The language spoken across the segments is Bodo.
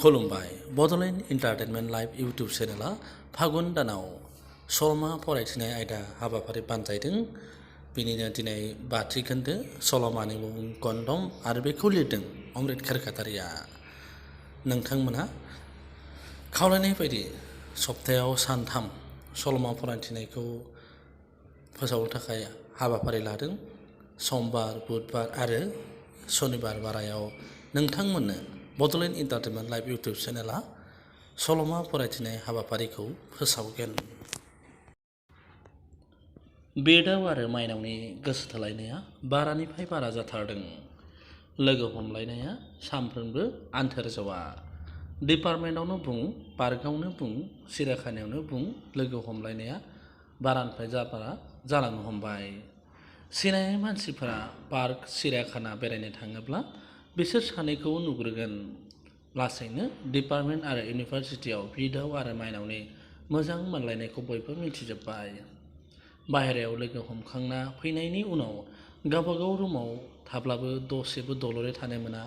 खुलुमबाय बड'लेण्ड एन्टारटेनमेन्ट लाइफ इउटुब चेनेला फागुन दानाव सल'मा फरायथिनाय आयदा हाबाफारि बानजायदों। बिनिनो दिनै 5थि खोन्दो सल'मानि मुं कनदम आरो बेखौ लिरदों अमृत खेरखातारिया। नोंथांमोना खावलायनाय बायदि सप्तायाव सानथाम सल'मा फरायथिनायखौ फोसावनो थाखाय हाबाफारि लादों। समबार, बुधबार आरो शनिबार बारायाव नोंथांमोननो बड'लेण्ड एन्टारटेनमेन्ट लाइफ इउटुब चेनेला सल'मा फरायथिनाय हाबाफारिखौ फोसावगोन। बेदाव आरो माइनावनि गोसो थोलायनाया बारानिफ्राय बारा जाथारदों। लोगो हमलायनाया सानफ्रोमबो आन्थोरजवा। डिपार्टमेन्टआवनो बुं, पार्कआवनो बुं, सिरियाखानायावनो बुं, लोगो हमलायनाया बारानिफ्राय बारा जालांनो हमबाय। सिनायै मानसिफोरा पार्क, सिरियाखाना बेरायनो थाङोब्ला बिसोर सानैखौ नुग्रोगोन। लासैनो डिपार्टमेन्ट आरो इउनिभार्सिटियाव बिदाव आरो माइनावनि मोजां मोनलायनायखौ बयबो मिथिजोब्बाय। बाहेरायाव लोगो हमखांना फैनायनि उनाव गावबागाव रुमाव थाब्लाबो दसेबो दलरै थानो मोना।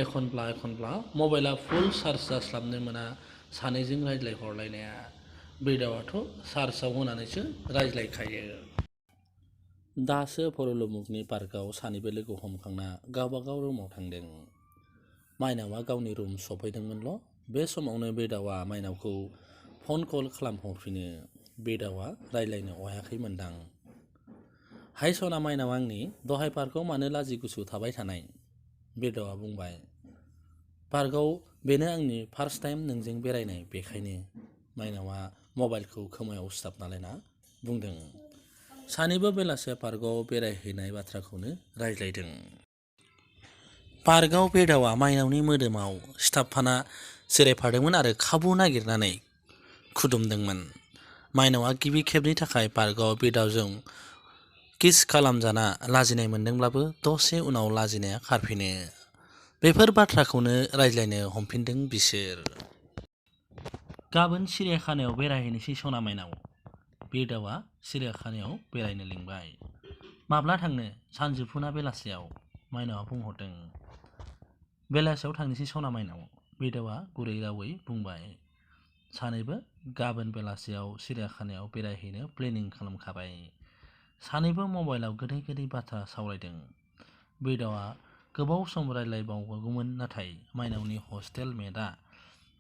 एखनब्ला मबाइला फुल चार्ज जास्लाबनो मोना सानैजों रायज्लायहरलायनाया। बिदावाथ' चार्जआव होनानैसो रायज्लायखायो। दासो भरलुमुगनि पार्कआव सानैबो लोगो हमखांना गावबागाव रुमाव थांदों। माइनावा गावनि रुम सफैदोंमोनल'। बे समावनो बेदावा माइनावखौ फन कल खालामहरफिनो। बेदावा रायज्लायनो अहायाखैमोनदां। हाय सना माइनाव आंनि, दहाय पार्कआव मानो लाजि गुसु थाबाय थानाय? बेदावा बुंबाय। पार्कआव बेनो आंनि फार्स्ट टाइम नोंजों बेरायनाय, बेखायनो। माइनावा मबाइलखौ खोमायाव सिथाबना लाना बुंदों। सानैबो बेलासे पार्कआव बेरायहैनाय बाथ्राखौनो रायज्लायदों। पार्कआव बेदावा माइनावनि मोदोमाव सिथाबफाना जिरायफादोंमोन आरो खाबु नागिरनानै खुदुमदोंमोन। माइनावा गिबि खेबनि थाखाय पार्कआव बेदावजों किस खालामजाना लाजिनाय मोनदोंब्लाबो दसे उनाव लाजिनाया खारफिनो। बेफोर बाथ्राखौनो रायज्लायनो हमफिनदों बिसोर। गाबोन सिरियाखानायाव बेरायहैनोसै सना माइनाव। बेदावा सिरियाखानायाव बेरायनो लिंबाय। माब्ला थांनो? सानजौफुना बेलासियाव, माइनावा बुंहरदों। बेलासियाव थांनोसै सना माइनाव, बेदावा गुरै रावै बुंबाय। सानैबो गाबोन बेलासियाव सिरियाखानायाव बेरायहैनो प्लेनिं खालामखाबाय। सानैबो मबाइलाव गोदै गोदै बाथ्रा सावरायदों। बेदावा गोबाव सम रायज्लायबावगौमोन, नाथाय माइनावनि हस्टेल मेटआ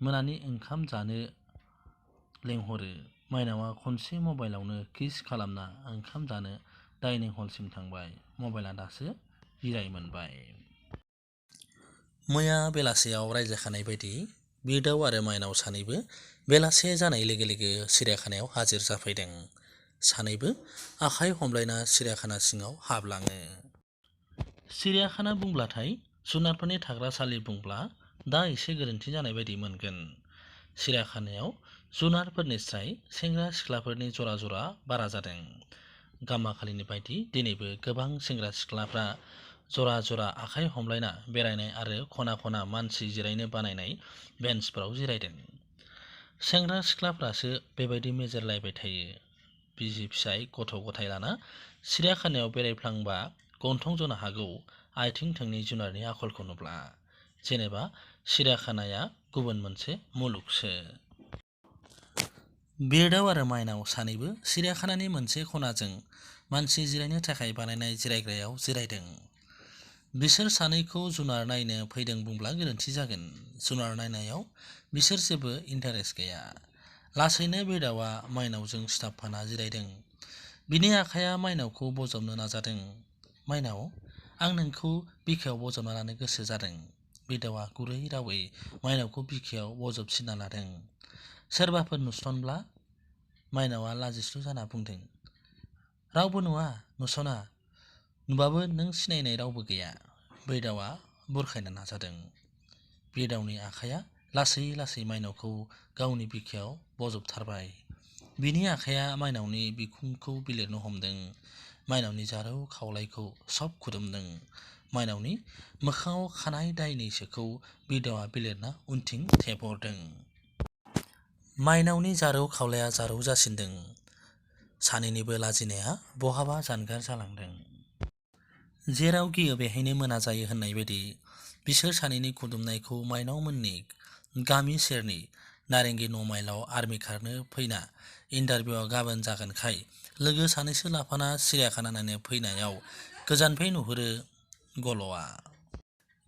मोनानि ओंखाम जानो लेंहरो। माइनावा खनसे मबाइलावनो किस खालामना ओंखाम जानो डाइनिं हलसिम थांबाय। मबाइला दासो जिराय मोनबाय। मैया बेलासियाव रायज्लायखानाय बायदि बिदाव आरो माइनाव सानैबो बेलासे जानाय लोगो लोगो सिरियाखानायाव हाजिर जाफैदों। सानैबो आखाइ हमलायना सिरियाखाना सिङाव हाबलाङो। सिरियाखाना बुंब्लाथाय जुनारफोरनि थाग्रासालि बुंब्ला दा एसे गोरोन्थि जानाय बायदि मोनगोन। सिरियाखानायाव जुनारफोरनिस्राय सेंग्रा सिख्लाफोरनि जरा जरा बारा जादों। गामाखालिनि बायदि दिनैबो गोबां सेंग्रा सिख्लाफ्रा जरा जरा आखाइ हमलायना बेरायनाय आरो खना खना मानसि जिरायनो बानायनाय बेन्चफोराव जिरायदों। सेंग्रा सिख्लाफ्रासो बेबायदि मेजेरलायबाय थायो। बिसि फिसाय गथ' गथाय लाना सिरियाखानायाव बेरायफ्लांबा गन्थं जनो हागौ आथिं थोंनै जुनारनि आखलखौ नुब्ला। जेनेबा सिरियाखानाया गुबुन मोनसे मुलुगसो। बेदाव आरो माइनाव सानैबो सिरियाखानानि मोनसे खनाजों मानसि जिरायनो थाखाय बानायनाय जिरायग्रायाव जिरायदों। बिसोर सानैखौ जुनार नायनो फैदों बुंब्ला गोरोन्थि जागोन। जुनार नायनायाव बिसोर जेबो इन्टारेस्ट गैया। लासैनो बेदावा माइनावजों सिथाबफाना जिरायदों। बिनि आखाइया माइनावखौ बजबनो नाजादों। माइनाव, आं नोंखौ बिखायाव बजबना लानो गोसो जादों। बेदावा गुरै रावै माइनावखौ बिखायाव बजबसिनना लादों। सोरबाफोर नुसनब्ला? माइनावा लाजिस्लु जाना बुंदों। रावबो नुवा, नुसना। नुबाबो नों सिनायनाय रावबो गैया। बेदावा बुरखायनो नाजादों। बेदावनि आखाइया लासै लासै माइनावखौ गावनि बिखायाव बजबथारबाय। बिनि आखाइया माइनावनि बिखुंखौ बिलिरनो हमदों। माइनावनि जारौ खावलायखौ सब खुदुमदों। माइनावनि मोखाङाव खानाय दायनैसोखौ बेदावा बिलिरना उनथिं थेबहरदों। माइनावनि जारौ खावलाया जारौ जासिनदों। सानैनिबो लाजिनाया बहाबा जानगार जालांदों। जेराव गियो बेहायनो मोना जायो होननाय बायदि बिसोर सानैनि खुदुमनायखौ माइनावमोननि गामि सेरनि नारेंगी न'माइलाव आर्मि खारनो फैना इन्टारभिउआ गाबोन जागोनखाय लोगो सानैसो लाफाना सिरियाखाना नायनो फैनायाव गोजाननिफ्राय नुहुरो गल'आ।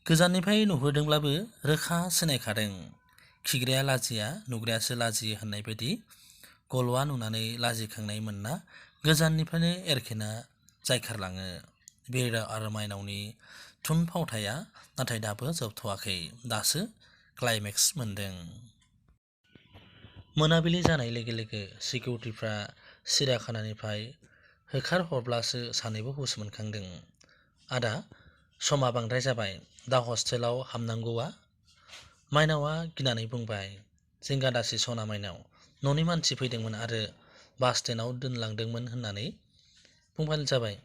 गोजाननिफ्राय नुहुरदोंब्लाबो रोखा सिनायखादों। खिग्राया लाजिया नुग्रायासो लाजियो होननाय बायदि गल'आ नुनानै लाजिखांनाय मोनना गोजाननिफ्रायनो एरखेना जायखारलाङो। बिरदाव आरो माइनावनि थुनफावथाया नाथाय दाबो जोबथ'वाखै, दासो क्लाइमेक्स मोनदों। मोनाबिलि जानाय लोगो लोगो सिकिउरिटिफ्रा सिरियाखानानिफ्राय होखारहरब्लासो सानैबो हुस मोनखांदों। आदा, समा बांद्राय जाबाय, दा हस्टेलाव हाबनांगौआ? माइनावआ गिनानै बुंबाय। जिंगा दासि सना माइनाव, न'नि मानसि फैदोंमोन आरो बास स्टेन्डआव दोनलांदोंमोन होननानै बुंबानो जाबाय।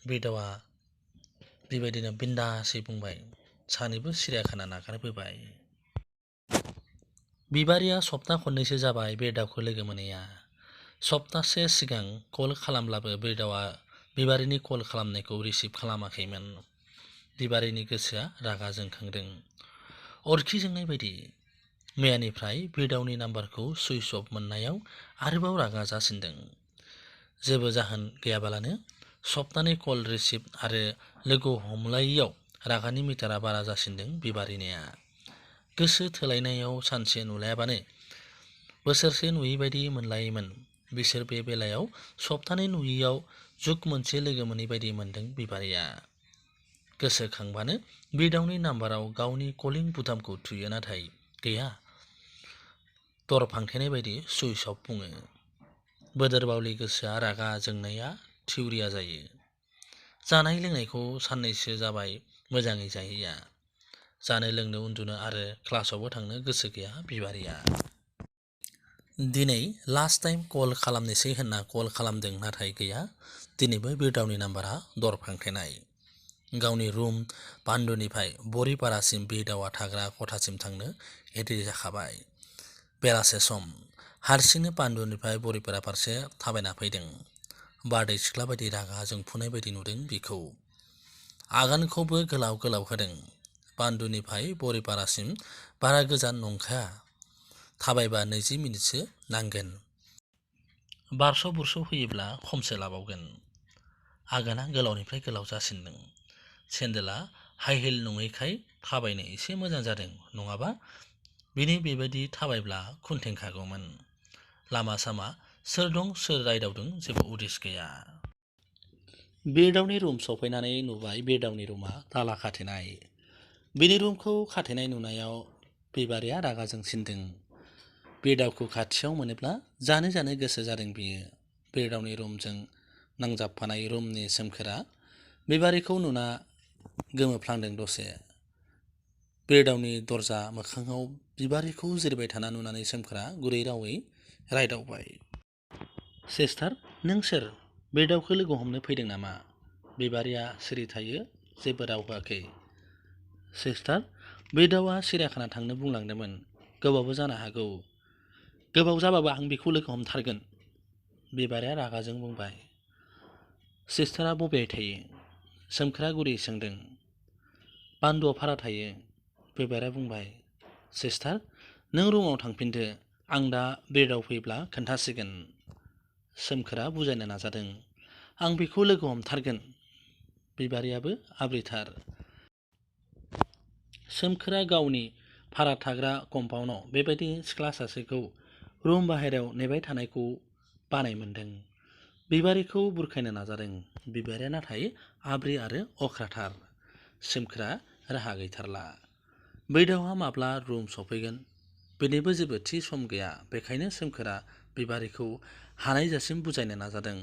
बिरदावा बेबायदिनो बिन्दासै बुंबाय। सानैबो सिरियाखाना नागारबोबाय। बिबारिया सप्ता खननैसो जाबाय बिरदावखौ लोगो मोनैया। सप्तासे सिगां कल खालामब्लाबो बिरदावा बिबारिनि कल खालामनायखौ रिसिभ खालामाखैमोन। बिबारिनि गोसोआ रागा जोंखांदों। अरखि जोंनाय बायदि। मैयानिफ्राय बिरदावनि नाम्बारखौ सुइच अफ मोननायाव आरोबाव रागा जासिनदों। जेबो जाहोन गैयाबालानो सप्तानै कल रिसिभ आरो लोगो हमलायैयाव रागानि मिटारा बारा जासिनदों बिबारिनिया। गोसो थोलायनायाव सानसे नुलायाबानो बोसोरसे नुयै बायदि मोनलायोमोन बिसोर बे बेलायाव सप्तानै नुयैयाव जुग मोनसे लोगो मोनै बायदि मोनदों बिबारिया। गोसोखांबानो बिरदावनि नाम्बाराव गावनि कलिं बुटामखौ थुयो, नाथाय गैया। दर फांथेनाय बायदि सुइच अफ बुङो। बोदोरबावलि गोसोआ रागा जोंनाया थिउरिया जायो। जानाय लोंनायखौ साननैसो जाबाय मोजाङै जाहैया। जानो लोंनो उन्दुनो आरो क्लासावबो थांनो गोसो गैया बिबारिया। दिनै लास्ट टाइम कल खालामनोसै होनना कल खालामदों, नाथाय गैया। दिनैबो बिरदावनि नाम्बारा दर फांथेनाय। गावनि रुम बान्दोनिफ्राय बरिपारासिम बिरदावा थाग्रा खथासिम थांनो रेडि जाखाबाय। बेलासे सम हारसिंनो बान्दोनिफ्राय बरिपारा फारसे थाबायना फैदों। बारदै सिख्ला बायदि रागा जोंफुनाय बायदि नुदों बिखौ। आगानखौबो गोलाव गोलाव होदों। बान्दोनिफ्राय बरिपारासिम बारा गोजान नंखाया, थाबायबा 20 मिनिटसो नांगोन। बारस' बुरस' फैयोब्ला खमसो लाबावगोन। आगाना गोलावनिफ्राय गोलाव जासिनदों। सेन्देला हाइ हिल नङैखाय थाबायनो एसे मोजां जादों, नङाबा बिनि बेबायदि थाबायब्ला खुन्थेंखागौमोन। लामा सामा सोर दं सोर रायदावदों जेबो उदिस गैया। बिरदावनि रुम सफैनानै नुबाय बिरदावनि रुमा ताला खाथेनाय। बिनि रुमखौ खाथेनाय नुनायाव बिबारिया रागा जोंसिनदों। बिरदावखौ खाथियाव मोनोब्ला जानो गोसो जादों बियो। बिरदावनि रुमजों नांजाबफानाय रुमनि सोमखोरा बिबारिखौ नुना गोमोफ्लांदों दसे। बिरदावनि दरजा मोखाङाव बिबारिखौ जिरायबाय थाना नुनानै सोमखोरा गुरै रावै रायदावबाय। सिस्टार, नों सोर? बिरदावखौ लोगो हमनो फैदों नामा? बिबारिया सिरि थायो, जेबो राव होआखै। सिस्टार, बिरदावा सिरियाखाना थांनो बुंलांदोंमोन। गोबावबो जानो हागौ। गोबाव जाबाबो आं बेखौ लोगो हमथारगोन। बिबारिया रागाजों बुंबाय। सिस्टारा बबेहाय थायो? सोमखोरा गुरै सोंदों। बान्दोआव भारा थायो। बिबारिया बुंबाय। सिस्टार, नों रुमाव थांफिनदो, आं दा बिरदाव फैब्ला खोन्थासिगोन। सोमखोरा बुजायनो नाजादों। आं बेखौ लोगो हमथारगोन। बिबारियाबो आब्रैथार। सोमखोरा गावनि भारा थाग्रा कम्पाउन्डआव बेबायदि सिख्ला सासेखौ रुम बाहेरायाव नेबाय थानायखौ बानाय मोनदों। बिबारिखौ बुरखायनो नाजादों। बिबारिया नाथाय आब्रि आरो अख्राथार। सोमखोरा राहा गैथारला। बिरदावा माब्ला रुम सफैगोन बेनिबो जेबो थि सम गैया, बेखायनो सोमखोरा बिबारिखौ हानायजासिम बुजायनो नाजादों।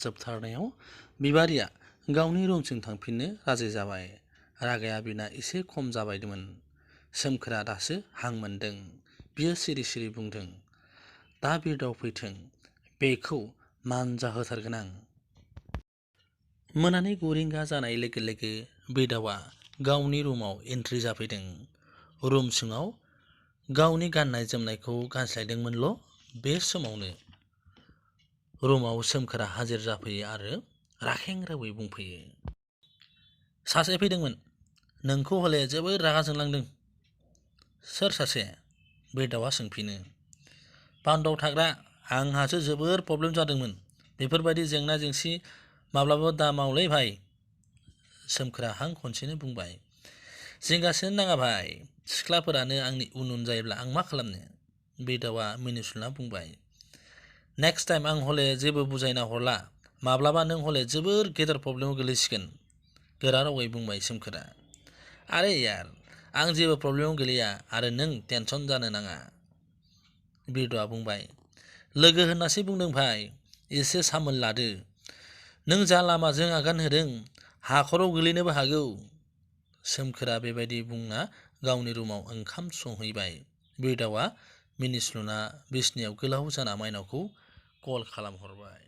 जोबथारनायाव बिबारिया गावनि रुमसिम थांफिननो राजि जाबाय। रागाया बिना एसे खम जाबायमोन। सोमखोरा दासो हां मोनदों। बियो सिरि सिरि बुंदों। दा बिरदाव फैथों, बेखौ मान जाहोथारगोन आं। मोनानि 9 रिंगा जानाय लोगो लोगो बिरदावा गावनि रुमाव एन्ट्रि जाफैदों। रुम सिङाव गावनि गाननाय जोमनायखौ गानस्लायदोंमोनल'। बे समावनो रुमाव सोमखोरा हाजिर जाफैयो आरो राखें रावै बुंफैयो। सासे फैदोंमोन। नोंखौ हले जोबोर रागा जोंलांदों। सोर सासे? बिरदावा सोंफिनो। बान्दोआव थाग्रा, आंहासो जोबोर प्रब्लेम जादोंमोन। बेफोरबायदि जेंना जेंसि माब्लाबा दा मावलै भाइ। सोमखोरा हां खनसेनो बुंबाय। जिंगासिनो नाङा भाइ, सिख्लाफोरानो आंनि उन उन जायोब्ला आं मा खालामनो? बिरदावा मिनिस्लुना बुंबाय। नेक्स्ट टाइम आं हले जेबो बुजायना हरला, माब्लाबा नों हले जोबोर गेदेर प्रब्लेमाव गोलैसिगोन। गोरा रावै बुंबाय सोमखोरा। आरे यार, आं जेबो प्रब्लेमाव गोलैया आरो नों टेनसन जानो नाङा। बिरदावा बुंबाय। लोगो होननासो बुंदों भाइ, एसे सामोल लादो। नों जा लामाजों आगान होदों, हाखराव गोलैनोबो हागौ। सोमखोरा बेबायदि बुंना गावनि रुमाव ओंखाम संहैबाय। बिरदावा मिनिस्लुना बिसनायाव गोलाव जाना माइनावखौ कल खालामहरबाय।